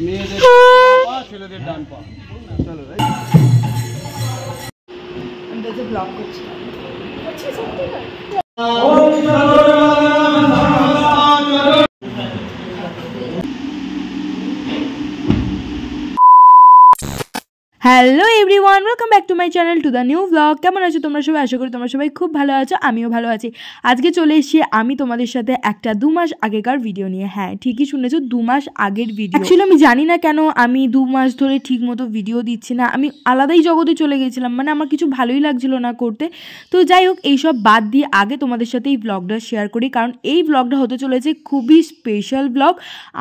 মেয়েদের পা ছেলেদের ডান পা। চলো আমরা যে ব্লগ করছিলাম hello everyone, welcome back to my channel to the new blog. কেমন আছো তোমরা সবাই? আশা করি তোমরা সবাই খুব ভালো আছো, আমিও ভালো আছি। আজকে চলে এসেছি আমি তোমাদের সাথে একটা 2 মাস আগেকার ভিডিও নিয়ে। হ্যাঁ, ঠিকই শুনেছো, 2 মাস আগের ভিডিও। অ্যাকচুয়ালি আমি জানি না কেন আমি 2 মাস ধরে ঠিক মতো ভিডিও দিচ্ছি না। আমি আলাদাই জগতে চলে গেছিলাম, মানে আমার কিছু ভালোই লাগছিল না করতে। তো যাই হোক, এইসব বাদ দিয়ে আগে তোমাদের সাথে এই ব্লগটা শেয়ার করি, কারণ এই ব্লগটা হতে চলেছে খুবই স্পেশাল ব্লগ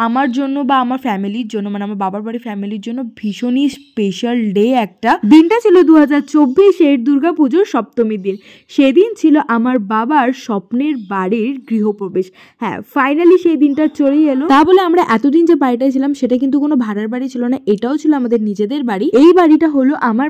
আমার জন্য বা আমার ফ্যামিলির জন্য, মানে আমার বাবার বাড়ির ফ্যামিলির জন্য ভীষণই স্পেশাল ডে একটা। দিনটা ছিল 2024-এর দুর্গাপুজোর সপ্তমীর দিন। সেদিন ছিল আমার বাবার স্বপ্নের বাড়ির গৃহপ্রবেশ। হ্যাঁ, ফাইনালি সেই দিনটা চলেই এলো। তা বলে আমরা এতদিন যে বাড়িটায় ছিলাম সেটা কিন্তু কোনো ভাড়ার বাড়ি ছিল না, এটাও ছিল আমাদের নিজেদের বাড়ি। এই বাড়িটা হলো আমার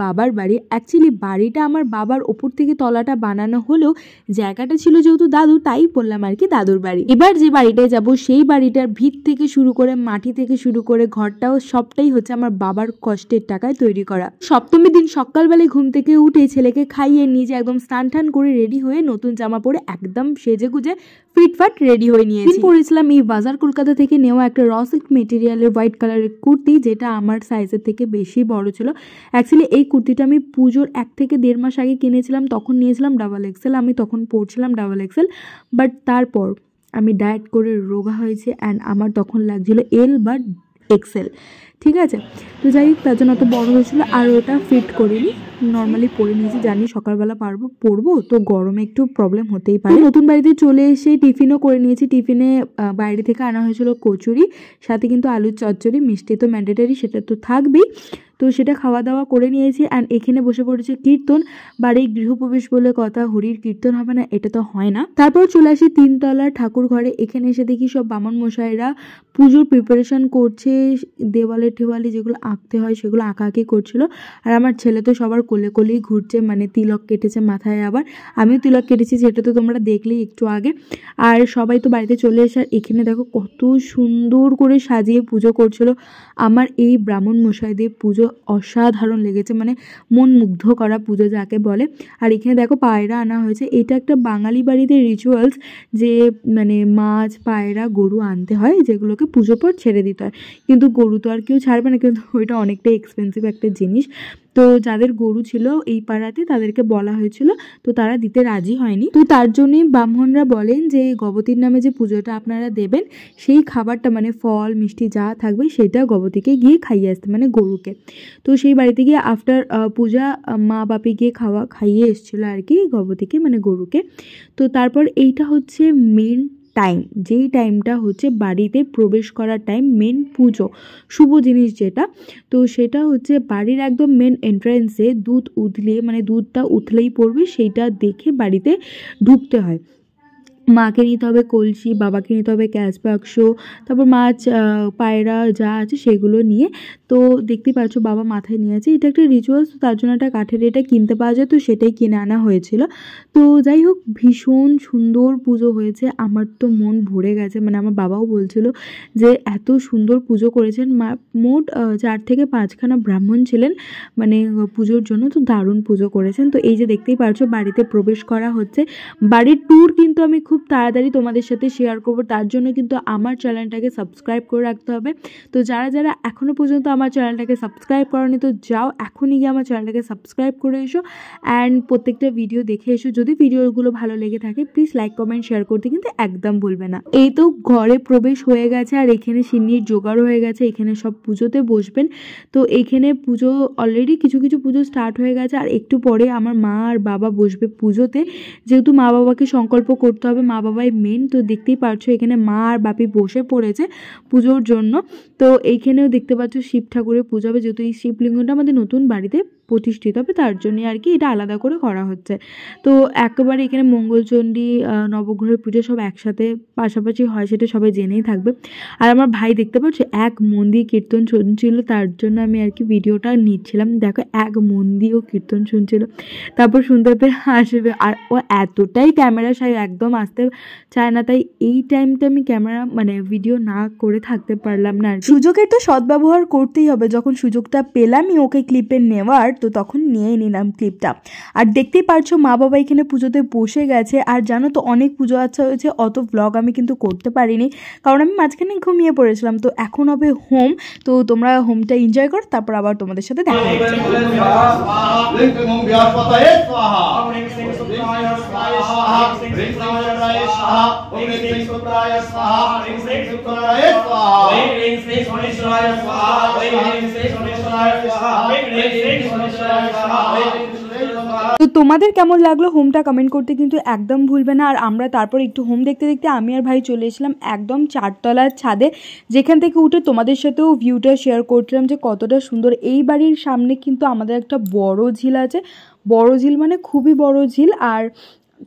বাবার বাড়ি। অ্যাকচুয়ালি বাড়িটা আমার বাবার ওপর থেকে তলাটা বানানো হলেও জায়গাটা ছিল যেহেতু দাদু, তাই বললাম আর কি দাদুর বাড়ি। এবার যে বাড়িটায় যাব সেই বাড়িটার ভিত থেকে শুরু করে মাটি থেকে শুরু করে ঘরটাও সবটাই হচ্ছে আমার বাবার কষ্টের টাকায় তৈরি করা। সপ্তমীর দিন সকালবেলায় ঘুম থেকে উঠে ছেলেকে খাইয়ে নিজে একদম স্নান টান করে রেডি হয়ে নতুন জামা পরে একদম সেজে গুজে ফিটফাট রেডি হয়ে নিয়েছি। পরেছিলাম এই বাজার কলকাতা থেকে নেওয়া একটা র সিল্ক মেটেরিয়ালের হোয়াইট কালারের কুর্তি, যেটা আমার সাইজের থেকে বেশি বড় ছিল। অ্যাকচুয়ালি এই কুর্তিটা আমি পুজোর 1 থেকে 1.5 মাস আগে কিনেছিলাম, তখন নিয়েছিলাম XXL। আমি তখন পরছিলাম XXL, বাট তারপর আমি ডায়েট করে রোগা হয়েছে অ্যান্ড আমার তখন লাগছিল এল বা XL, ঠিক আছে। তো যাই হোক, তার জন্য অত বড় হয়েছিল আর ওটা ফিট করিনি, নর্মালি পরে নিয়েছি। জানি সকালবেলা পরবো তো গরমে একটু প্রবলেম হতেই পারে। নতুন বাড়িতে চলে এসে টিফিনও করে নিয়েছি। টিফিনে বাইরে থেকে আনা হয়েছিল কচুরি, সাথে কিন্তু আলুর চচ্চড়ি, মিষ্টি তো ম্যান্ডেটারি, সেটা তো থাকবেই। তো সেটা খাওয়া দাওয়া করে নিয়েছি অ্যান্ড এখানে বসে পড়েছে কীর্তন। বাড়ির গৃহপ্রবেশ বলে কথা, হরির কীর্তন হবে না এটা তো হয় না। তারপর চলে আসি 3 তলার ঠাকুর ঘরে। এখানে এসে দেখি সব বামন মশাইরা পুজোর প্রিপারেশন করছে, দেওয়ালে টেওয়ালে যেগুলো আঁকতে হয় সেগুলো আঁকাআঁকি করছিল। আর আমার ছেলে তো সবার কোলে কোলেই ঘুরছে, মানে তিলক কেটেছে মাথায়, আবার আমিও তিলক কেটেছি, সেটা তো তোমরা দেখলেই একটু আগে। আর সবাই তো বাড়িতে চলে এসে আর এখানে দেখো কত সুন্দর করে সাজিয়ে পুজো করছিল। আমার এই ব্রাহ্মণ মশাইদের পুজো অসাধারণ লেগেছে, মানে মন মুগ্ধ করা পুজো যাকে বলে। আর এখানে দেখো পায়রা আনা হয়েছে। এটা একটা বাঙালি বাড়িতে রিচুয়ালস যে মানে মাছ, পায়রা, গরু আনতে হয়, যেগুলোকে পুজো পর ছেড়ে দিতে হয়। কিন্তু গরু তো আর কেউ ছাড়বে না, কিন্তু ওইটা অনেকটাই এক্সপেন্সিভ একটা জিনিস। তো যাদের গরু ছিল এই পাড়াতে তাদেরকে বলা হয়েছিল, তো তারা দিতে রাজি হয়নি। তো তার জন্যই ব্রাহ্মণরা বলেন যে গবতীর নামে যে পুজোটা আপনারা দেবেন সেই খাবারটা, মানে ফল মিষ্টি যা থাকবে সেটা গবতীকে গিয়ে খাইয়ে আসতে, মানে গরুকে। তো সেই বাড়িতে গিয়ে আফটার পূজা মা বাপি গিয়ে খাইয়ে এসেছিলো আর কি গবতীকে, মানে গরুকে। তো তারপর এইটা হচ্ছে মেন টাইম, যেই টাইমটা হচ্ছে বাড়িতে প্রবেশ করার টাইম, মেন পুজো শুভ জিনিস যেটা। তো সেটা হচ্ছে বাড়ির একদম মেন এন্ট্রান্সে দুধ উথলে, মানে দুধটা উথলেই পড়বে, সেইটা দেখে বাড়িতে ঢুকতে হয়। মাকে নিতে হবে কলসি, বাবাকে নিতে হবে ক্যাশ বাক্স, তারপর মাছ, পায়রা যা আছে সেগুলো নিয়ে। তো দেখতেই পাচ্ছ বাবা মাথায় নিয়ে আছে, এটা একটা রিচুয়ালস, তার জন্য একটা কাঠের এটা কিনতে পাওয়া যায়, তো সেটাই কিনে আনা হয়েছিল। তো যাই হোক, ভীষণ সুন্দর পুজো হয়েছে, আমার তো মন ভরে গেছে। মানে আমার বাবাও বলছিল যে এত সুন্দর পুজো করেছেন। মোট 4 থেকে 5খানা ব্রাহ্মণ ছিলেন মানে পুজোর জন্য, তো দারুণ পুজো করেছেন। তো এই যে দেখতেই পাচ্ছ বাড়িতে প্রবেশ করা হচ্ছে। বাড়ির ট্যুর কিন্তু আমি খুব তাড়াতাড়ি তোমাদের সাথে শেয়ার করব, তার জন্য কিন্তু আমার চ্যানেলটাকে সাবস্ক্রাইব করে রাখতে হবে। তো যারা যারা এখনও পর্যন্ত আমার চ্যানেলটাকে সাবস্ক্রাইব করনি, তো যাও এখনই গিয়ে আমার চ্যানেলটাকে সাবস্ক্রাইব করে এসো অ্যান্ড প্রত্যেকটা ভিডিও দেখে এসো। যদি ভিডিওগুলো ভালো লেগে থাকে প্লিজ লাইক কমেন্ট শেয়ার করতে কিন্তু একদম ভুলবে না। এই তো ঘরে প্রবেশ হয়ে গেছে আর এখানে সিন্নির জোগাড় হয়ে গেছে, এখানে সব পুজোতে বসবেন। তো এখানে পুজো অলরেডি কিছু কিছু পুজো স্টার্ট হয়ে গেছে আর একটু পরে আমার মা আর বাবা বসবে পুজোতে, যেহেতু মা বাবাকে সংকল্প করতে হবে, মা বাবাই মেন। তো দেখতেই পাচ্ছ এখানে মা আর বাপি বসে পড়েছে পুজোর জন্য। তো এইখানেও দেখতে পাচ্ছ শিব ঠাকুরের পুজো হবে, যেহেতু এই শিবলিঙ্গটা আমাদের নতুন বাড়িতে প্রতিষ্ঠিত হবে, তার জন্য আর কি এটা আলাদা করে করা হচ্ছে। তো একেবারে এখানে মঙ্গলচণ্ডী, নবগ্রহের পুজো সব একসাথে পাশাপাশি হয়, সেটা সবাই জেনেই থাকবে। আর আমার ভাই দেখতে পাচ্ছ এক মন দিয়ে কীর্তন শুনছিল, তার জন্য আমি আর কি ভিডিওটা নিচ্ছিলাম। দেখো এক মন দিয়েও কীর্তন শুনছিল, তারপর শুনতে পেয়ে আসবে। আর ও এতটাই ক্যামেরা সাই, একদম আসতে চায় না, তাই এই টাইমটা আমি ক্যামেরা মানে ভিডিও না করে থাকতে পারলাম না। সুযোগের তো সদ্ব্যবহার করতেই হবে, যখন সুযোগটা পেলামই ওকে ক্লিপে নেওয়ার, তো তখন নিয়েই নিলাম ক্লিপটা। আর দেখতেই পারছো মা বাবা এখানে পুজোতে বসে গেছে। আর জানো তো অনেক পুজো আচ্ছা হয়েছে, অত ব্লগ আমি কিন্তু করতে পারিনি, কারণ আমি মাঝখানে ঘুমিয়ে পড়েছিলাম। তো এখন হবে হোম, তো তোমরা হোমটা এনজয় করো, তারপর আবার তোমাদের সাথে দেখা হচ্ছে। তো তোমাদের কেমন লাগলো হোমটা কমেন্ট করতে কিন্তু একদম ভুলবে না। আর আমরা তারপর একটু হোম দেখতে দেখতে আমি আর ভাই চলে এসেছিলাম একদম 4 তলার ছাদে, যেখান থেকে উঠে তোমাদের সাথেও ভিউটা শেয়ার করছিলাম যে কতটা সুন্দর। এই বাড়ির সামনে কিন্তু আমাদের একটা বড় ঝিল আছে, বড় ঝিল মানে খুবই বড় ঝিল, আর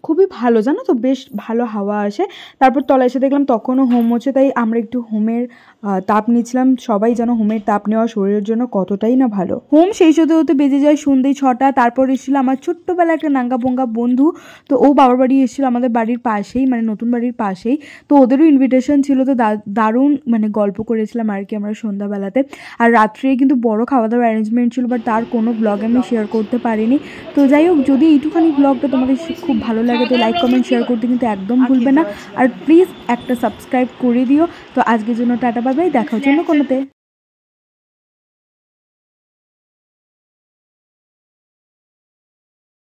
খুবই ভালো জানো তো, বেশ ভালো হাওয়া আসে। তারপর তলায় এসে দেখলাম তখনও হোম হচ্ছে, তাই আমরা একটু হোমের তাপ নিচ্ছিলাম। সবাই যেন হোমের তাপ নেওয়া শরীরের জন্য কতটাই না ভালো। হোম শেষ হতে হতে বেজে যায় সন্ধ্যে 6টা। তারপর এসেছিল আমার ছোট্টবেলা একটা নাঙ্গা পোঙ্গা বন্ধু, তো ও বাবার বাড়ি এসেছিল আমাদের বাড়ির পাশেই, মানে নতুন বাড়ির পাশেই। তো ওদেরও ইনভিটেশন ছিল, তো দারুণ মানে গল্প করেছিলাম আর কি আমরা সন্ধ্যাবেলাতে। আর রাত্রে কিন্তু বড় খাওয়া দাওয়ার অ্যারেঞ্জমেন্ট ছিল, বাট তার কোনো ব্লগ আমি শেয়ার করতে পারিনি। তো যাই হোক, যদি এইটুখানি ব্লগটা তোমাদের খুব ভালো লাগে তো লাইক কমেন্ট শেয়ার করতে কিন্তু একদম ভুলবে না। আর প্লিজ একটা সাবস্ক্রাইব করে দিও। তো আজকের জন্য টাটা, বাই বাই, দেখা হচ্ছে অন্য কোনোতে।